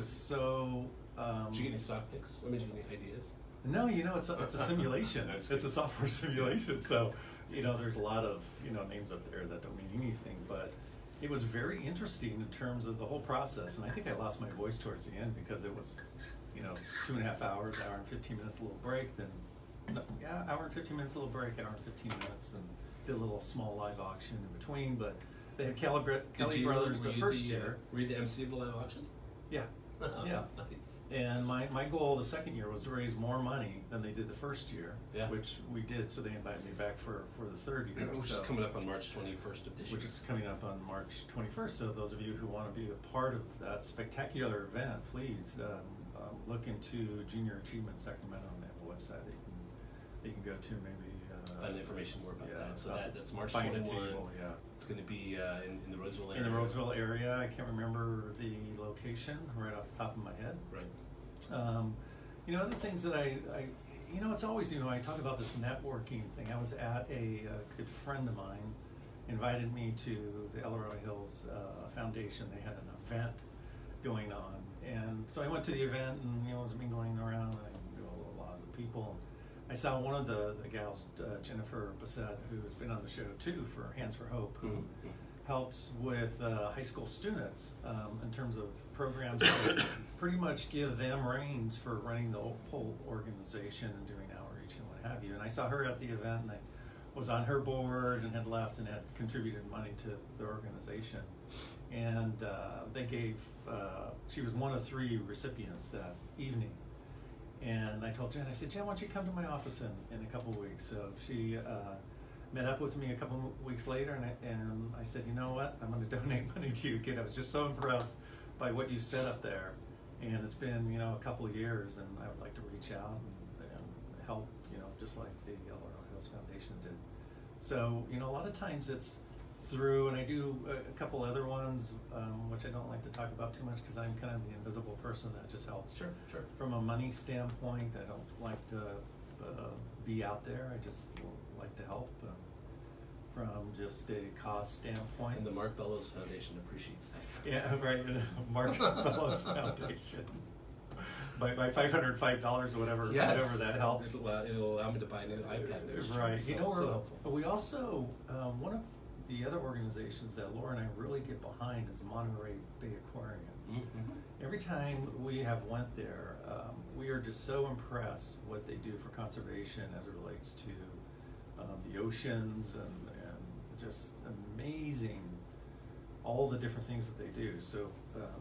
so. Did you get any stock picks? I mean, did you get any ideas? No, it's a simulation. It's a software simulation. So, there's a lot of names up there that don't mean anything, but it was very interesting in terms of the whole process. And I think I lost my voice towards the end because it was, 2.5 hours, hour and 15 minutes, a little break, then hour and 15 minutes, a little break, hour and 15 minutes, and did a little small live auction in between. But they had Kelly Brothers the first year. Were you the MC of the live auction? Yeah. Yeah. Nice. And my goal the second year was to raise more money than they did the first year, which we did. So they invited me back for the third year. Which is coming up on March 21st of this year. Which is coming up on March 21st. So those of you who want to be a part of that spectacular event, please look into Junior Achievement Sacramento on that website that you can go to maybe. Find information more about that. So that's March buying 21. a table, yeah. It's going to be in the Roseville area. In the Roseville area. I can't remember the location right off the top of my head. Right. Other things that I it's always, I talk about this networking thing. I was at a good friend of mine invited me to the El Oro Hills Foundation. They had an event going on. And so I went to the event and, was mingling around, and I knew a lot of the people. I saw one of the gals, Jennifer Bassett, who's been on the show too for Hands for Hope, who helps with high school students in terms of programs that pretty much give them reins for running the whole organization and doing outreach and what have you. And I saw her at the event, and I was on her board and had left and had contributed money to the organization. And they gave, she was one of 3 recipients that evening. And I told Jen, I said, Jen, why don't you come to my office in a couple of weeks? So she met up with me a couple of weeks later, and I said, you know what, I'm going to donate money to you, kid. I was just so impressed by what you set up there. And it's been, a couple of years, and I would like to reach out and help, just like the El Oro Hills Foundation did. So, a lot of times it's through, and I do a couple other ones, which I don't like to talk about too much because I'm kind of the invisible person that just helps. Sure. From a money standpoint, I don't like to be out there. I just like to help from just a cost standpoint. And the Mark Bellows Foundation appreciates that. Yeah, right. Mark Bellows Foundation. By $505 or whatever, whatever that helps. It'll allow me to buy a new iPad next year. Right. So we also one of the other organizations that Laura and I really get behind is the Monterey Bay Aquarium. Mm-hmm. Every time we have went there, we are just so impressed what they do for conservation as it relates to the oceans and just amazing all the different things that they do. So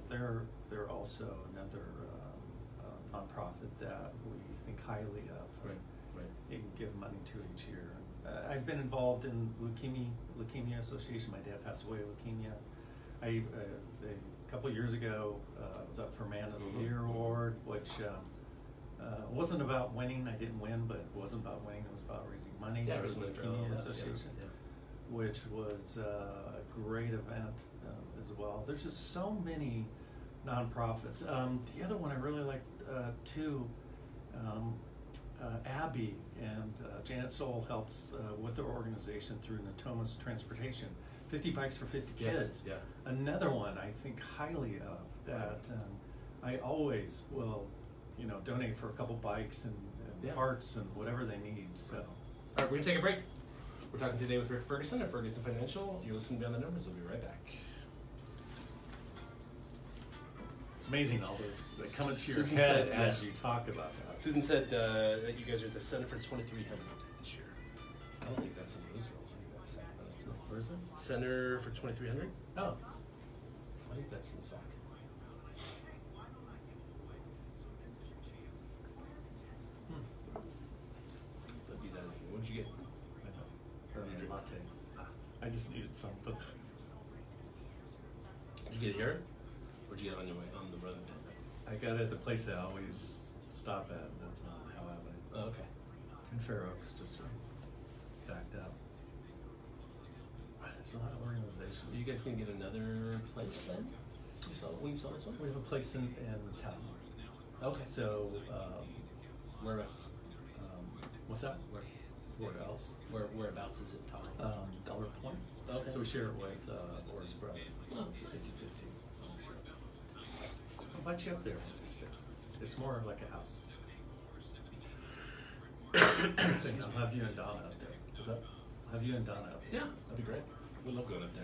they're also another nonprofit that we think highly of. Right. You can give money to each year. I've been involved in Leukemia Association. My dad passed away of leukemia. A couple of years ago, I was up for Man of the Year award, which wasn't about winning. I didn't win, but it wasn't about winning. It was about raising money for the Leukemia Association, which was a great event as well. There's just so many nonprofits. The other one I really like too, Abby and Janet Soul helps with their organization through Natomas Transportation. 50 bikes for 50 kids. Yeah. Another one I think highly of that I always will, donate for a couple bikes and parts and whatever they need. So. All right, we're gonna take a break. We're talking today with Rick Fergerson of Fergerson Financial. You're listening Beyond the Numbers. We'll be right back. It's amazing all this that come into your Susan head said, as you talk about that. Susan said that you guys are at the Center for 2300 this year. I don't think that's in Roseville. I think that's Sacramento. Where is it? Center for 2300. Oh, I think that's in stock. That'd be that. What'd you get? latte. I just needed something. Did you get it here? Or did you get it on your way on the road? I got it at the place I always stop at, and that's on Howe Avenue. Oh, okay. And Fair Oaks, just backed up. There's a lot of organization. Are you guys gonna get another place then? You saw when you saw this one? We have a place in town. Okay. So, Whereabouts? what's that? Where else? Whereabouts is it, Tom? Dollar Point. Okay. So we share it with Orr's brother. Oh, it's 50-50. I'll invite you up there one of these days. It's more like a house. I'll have you and Donna up there. Is that? I'll have you and Donna up there. Yeah, that'd be great. We'd love going up there.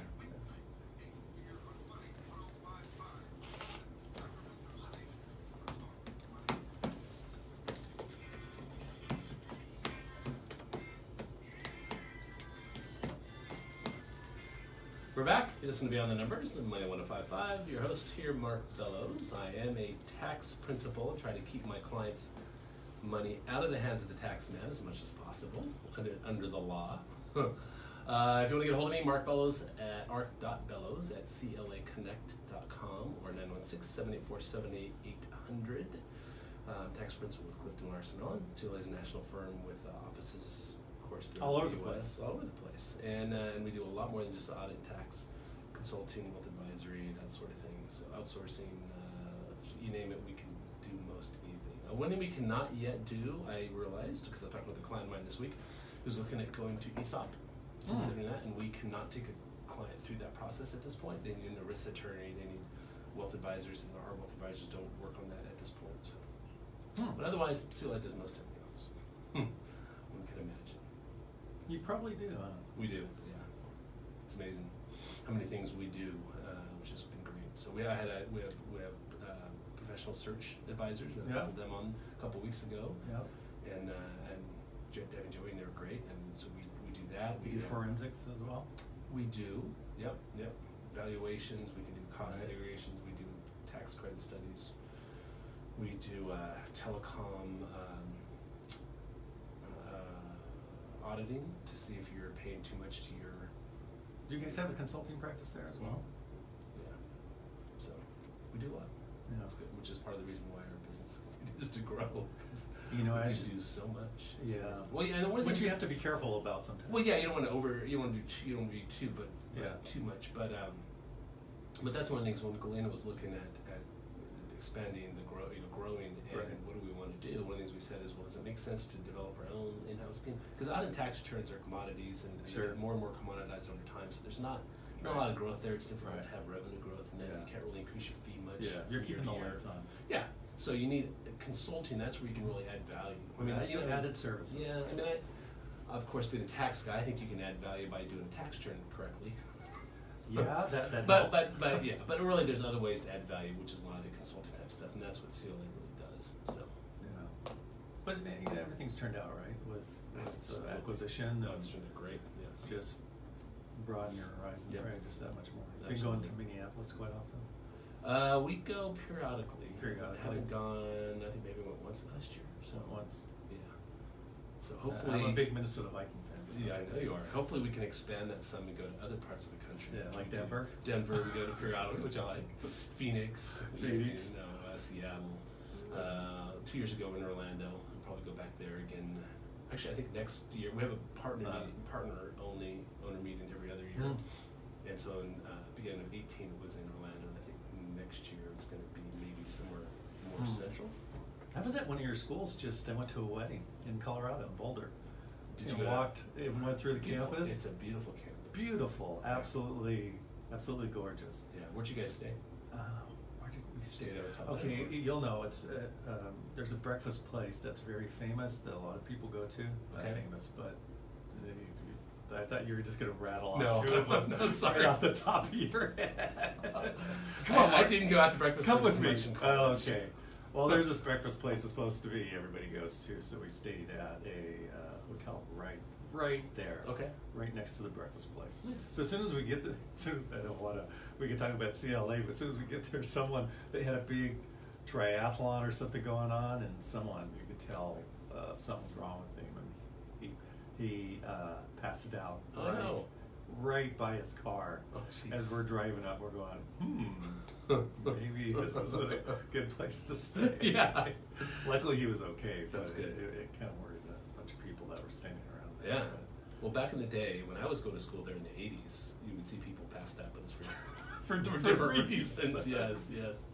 We're back. You listen to Beyond the Numbers, and Money 1055. Your host here, Mark Bellows. I am a tax principal, trying to keep my clients' money out of the hands of the tax man as much as possible under the law. If you want to get a hold of me, Mark Bellows at arc.bellows@claconnect.com or 916-784-7800. Tax principal with Clifton Larson on. CLA is a national firm with offices, of course, All over the the US, place. all over the place. And we do a lot more than just audit, tax, consulting, wealth advisory, that sort of thing. So outsourcing, you name it, we can do most anything. One thing we cannot yet do, I realized, because I talked with a client of mine this week, who's looking at going to ESOP, considering that, and we cannot take a client through that process at this point. They need an ERISA attorney, they need wealth advisors, and our wealth advisors don't work on that at this point. So. But otherwise, CLA does most everything else. One can imagine. You probably do, huh? We do, yeah. It's amazing how many things we do, which has been great. So we have professional search advisors. We had a couple of them on a couple weeks ago, Yep. and Deb and Joey, and they were great. And so we do that. We do forensics as well. We do. Yep. Valuations. We can do cost Right. segregations. We do tax credit studies. We do telecom auditing to see if you're paying too much to your. Do you guys have a consulting practice there as well? Yeah. So we do a lot. Yeah. That's good, which is part of the reason why our business continues to grow. 'Cause You know, we as do so much. It's yeah. amazing. Well, yeah, and one of the Which you things- have to be careful about sometimes. Well, yeah, you don't want to you don't want to do too, but Yeah. too much. But that's one of the things when Galena was looking at expanding growing, and Right. what do we want to do? One of the things we said is, well, does it make sense to develop our own in-house scheme? Because audit tax returns are commodities, and Sure. they're more and more commoditized over time. So there's not a Right. lot of growth there. It's difficult Right. to have revenue growth, and then Yeah. you can't really increase your fee much. Yeah, you're keeping the year to year. lights on. Yeah. So you need consulting. That's where you can really add value. Added services. Yeah, I mean, of course, being a tax guy, I think you can add value by doing a tax return correctly. Yeah, that but helps. but really, there's other ways to add value, which is a lot of the consulting type stuff, and that's what CLA really does. So. Yeah. But everything's turned out right with the acquisition. No, and it's turned out great. Yes. Just broaden your horizons, Yep. right? Just that much more. Been Absolutely. going to Minneapolis quite often. We go periodically. Periodically. Haven't gone. I think maybe went once last year. So Once. yeah. So hopefully. I'm a big Minnesota Viking fan. So. Yeah, I know you are. Hopefully, we can expand that some and go to other parts of the country. Yeah, like We do. Denver? Denver, we go to periodically, which I like. Phoenix. Phoenix. Seattle. 2 years ago in Orlando. I'll probably go back there again. Actually, I think next year we have a owner meeting every other year. And so in beginning of 18, it was in Orlando, and I think next year it's going to be maybe somewhere more central. I was at one of your schools. I went to a wedding in Colorado, in Boulder. Did and you go walked and went through the campus? It's a beautiful campus. Beautiful, absolutely gorgeous. Yeah, where'd you guys stay? Where did we stay? Stayed at a top Okay, level. you'll know it's there's a breakfast place that's very famous that a lot of people go to. Not Okay. famous, but I thought you were just gonna rattle off No, two of them. no, sorry. Right off the top of your head. Come on, I Mark. didn't go out to breakfast. Come with places me. much in college. Okay. Well, there's this breakfast place that's supposed to be everybody goes to, so we stayed at a hotel right right there. Okay. Right next to the breakfast place. Nice. So as soon as we get there, I don't want to, we can talk about CLA, but as soon as we get there, they had a big triathlon or something going on, and you could tell something's wrong with him, and he passed out Oh, no. right by his car. Oh, jeez. As we're driving up, we're going, maybe this isn't a good place to stay. Yeah. Luckily, he was okay, but That's good. It kind of worried a bunch of people that were standing around there. Yeah. But Well, back in the day, when I was going to school there in the 80s, you would see people passed out, but it's for different reasons. Yes.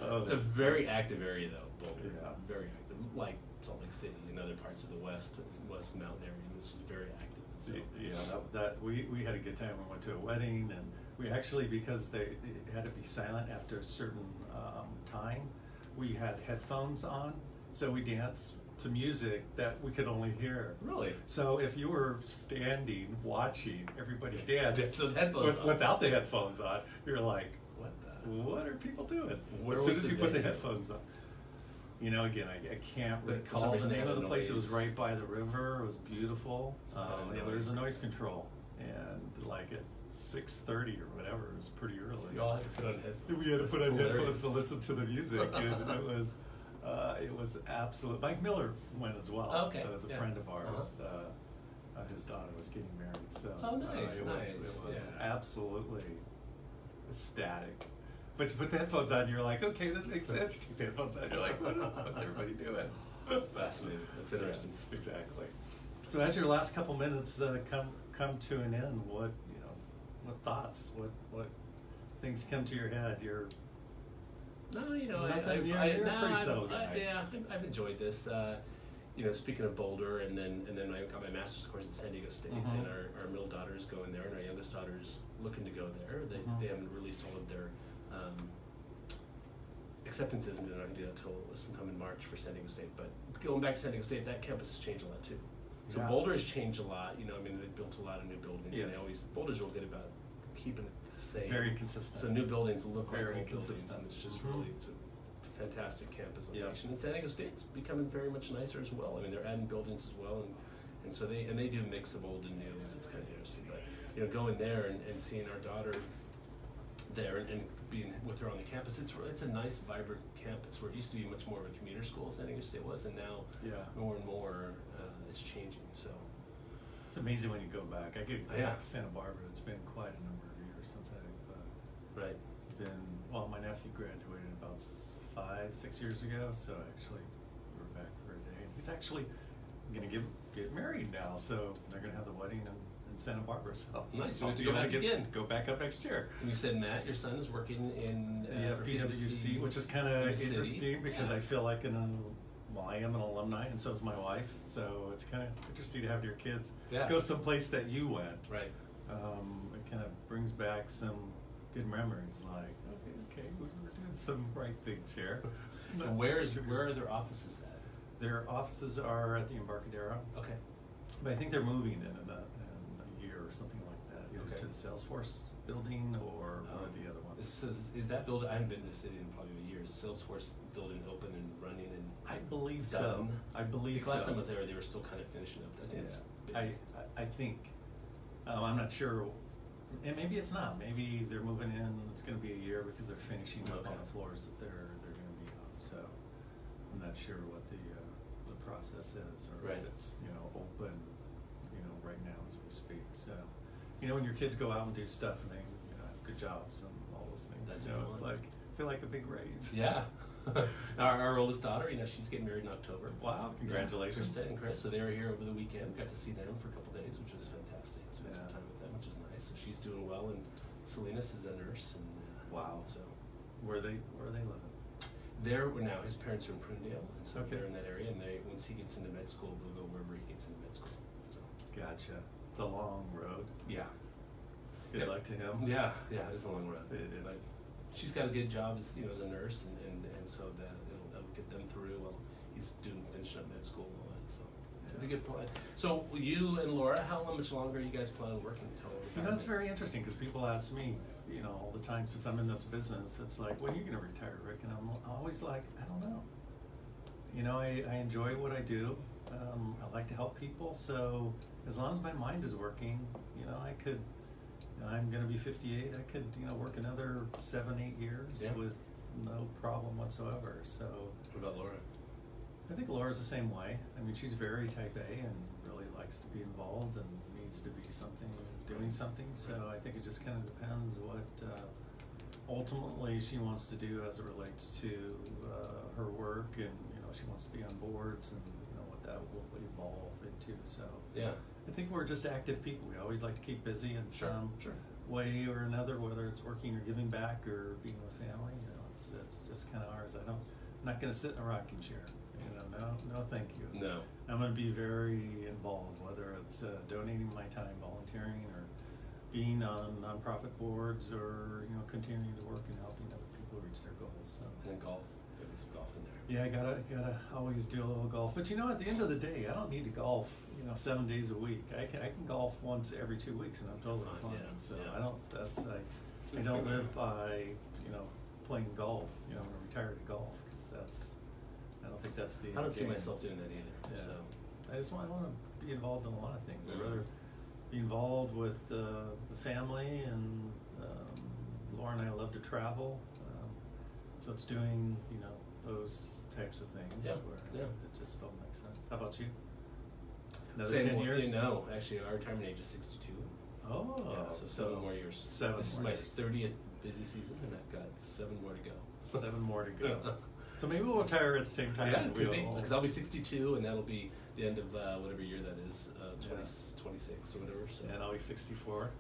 Oh, It's a that's very awesome. active area, though, Boulder. Yeah. Very active. Like Salt Lake City and other parts of the West Mountain area, which is very active. So. Yeah, we had a good time. We went to a wedding, and we actually, because it had to be silent after a certain time, we had headphones on, so we danced to music that we could only hear. Really? So if you were standing watching everybody dance So headphones on. without the headphones on, you're like, What are people doing? Where as soon was as the you put the venue? headphones on. Again, I can't But for recall some the reason they name had of the a place. It was noise. right by the river. It was beautiful. Some kind of Yeah, noise. there's a noise control, and like at 6:30 or whatever, it was pretty early. So you all had to put on headphones. We had to put on Hilarious. headphones to listen to the music, and it was absolute. Mike Miller went as well. Okay, As a yeah. friend of ours. His daughter was getting married, so Oh, nice, it nice, was yeah. absolutely ecstatic. But you put the headphones on, you're like, okay, this makes sense. You take the headphones on, you're like, what's everybody doing? Fascinating. That's interesting. Yeah, exactly. So as your last couple minutes come to an end, what thoughts, what things come to your head? You're No, Nothing, you're a pretty settled guy. I've enjoyed this. Speaking of Boulder, and then I got my master's course at San Diego State, Mhm. and our middle daughter is going there, and our youngest daughter is looking to go there. They haven't released all of their acceptances, and they're not going to do that until sometime in March for San Diego State. But going back to San Diego State, that campus has changed a lot too. So Yeah. Boulder has changed a lot. They've built a lot of new buildings. Yes. And Boulder's real good about keeping it the same. very consistent. So new buildings look Very like old buildings, consistent. and it's just Mhm. really it's a fantastic campus Yeah. location. And San Diego State's becoming very much nicer as well. They're adding buildings as well, and so they do a mix of old and new. It's kind of interesting. But going there and seeing our daughter there and being with her on the campus, it's a nice, vibrant campus where it used to be much more of a commuter school, San Diego State was, and now Yeah. more and more it's changing. So It's amazing when you go back. I go Yeah. back to Santa Barbara. It's been quite a number of years since I've right. my nephew graduated about 5-6 years ago, so actually we were back for a day. He's actually gonna get married now, so they're gonna have the wedding in Santa Barbara. So Nice. You I'll get to be go able back again. Go back up next year. And you said, Matt, your son is working in for PwC, which is kind in of the city. interesting because Yeah. I feel like I am an alumni, and so is my wife. So it's kind of interesting to have your kids Yeah. go someplace that you went. Right. It kind of brings back some good memories. Like, okay, we were doing some right things here. And where are their offices at? Their offices are at the Embarcadero, Okay. but I think they're moving in a year or something like that, either Okay. to the Salesforce building or one of the other ones. Is that building? I haven't been to the city in probably a year. Is Salesforce building open and running and I believe so. done? I believe Because last so. time I was there, they were still kind of finishing up. I think it's big. I think, I'm not sure, and maybe it's not. Maybe they're moving in. It's going to be a year because they're finishing up on Okay. the floors that they're going to be on. So I'm not sure what the process is, or Right. if it's open, right now as we speak. So when your kids go out and do stuff and they have good jobs and all those things, That's it's important. like I feel like a big raise. Yeah. our oldest daughter, she's getting married in October. Wow! Congratulations. Krista and Chris. So they were here over the weekend. Got to see them for a couple days, which was fantastic. Spent some Yeah. time with them, which is nice. So she's doing well, and Salinas is a nurse. And Wow. So Where are they living? now his parents are in Prunedale, and so Okay. they're in that area. And once he gets into med school, we'll go wherever he gets into med school. So Gotcha. It's a long road. yeah. Good Yep. luck to him. Yeah, it's a long run. It is. But she's got a good job as a nurse, and so that'll get them through while he's finishing up med school and all that. So it's a Yeah. good plan. So you and Laura, how much longer are you guys planning on working until retirement? It's very interesting because people ask me, all the time since I'm in this business, it's like, when are you going to retire, Rick? And I'm always like, I don't know. I enjoy what I do. I like to help people, so as long as my mind is working, you know, I could. I'm going to be 58. I could, you know, work another 7-8 years with no problem whatsoever. So. What about Laura? I think Laura's the same way. I mean, she's very type A and really likes to be involved and needs to be doing something. So I think it just kind of depends what ultimately she wants to do as it relates to her work, and you know, she wants to be on boards and you know what that will evolve into. So yeah, I think we're just active people. We always like to keep busy in some way or another, whether it's working or giving back or being with family. You know, it's just kind of ours. I'm not going to sit in a rocking chair. You know, no, thank you. No. I'm going to be very involved, whether it's donating my time, volunteering, or being on nonprofit boards, or you know, continuing to work and helping other people reach their goals. So. And then golf. Got some golf in there. Yeah, I gotta always do a little golf. But you know, at the end of the day, I don't need to golf. You know, 7 days a week. I can golf once every 2 weeks, and I'm totally fine. Yeah, so yeah. I don't live by you know playing golf. You know, I'm gonna retire to golf because I don't think that's the. I don't see game. myself doing that either. Yeah. So. I just want to be involved in a lot of things. I'd rather be involved with the family, and Laura and I love to travel. So it's doing, you know, those types of things where it just don't make sense. How about you? Another 10 years? You know, actually, our retirement age is 62. Oh. Yeah, so 7 more years. This is my 30th busy season, and I've got 7 more to go. 7 more to go. So maybe we'll retire at the same time. Yeah, it could be. Because I'll be 62, and that'll be the end of whatever year that is, 26 or whatever. So. And I'll be 64. And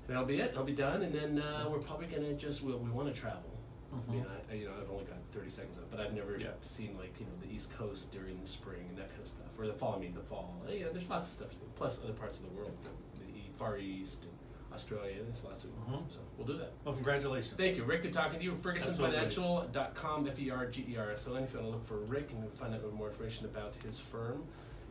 that'll be it. I'll be done, and then we're probably going to just, we want to travel. Mm-hmm. I mean, I've only got 30 seconds of it, but I've never seen, like, you know, the East Coast during the spring and that kind of stuff. Or the fall, You know, there's lots of stuff to do. Plus other parts of the world, the Far East and Australia, there's lots of So we'll do that. Well, congratulations. Thank you, Rick. Good talking to you. FergersonFinancial.com, FergerSon. If you want to look for Rick and find out more information about his firm,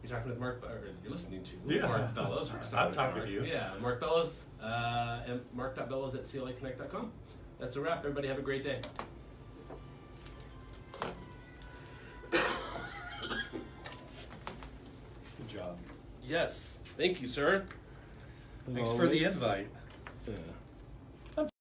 you're talking with you're listening to Mark Bellows. I'm talking to you. Yeah, Mark Bellows, and mark.bellows at CLAconnect.com. That's a wrap. Everybody have a great day. Good job. Yes. Thank you, sir. Thanks for the invite. Yeah.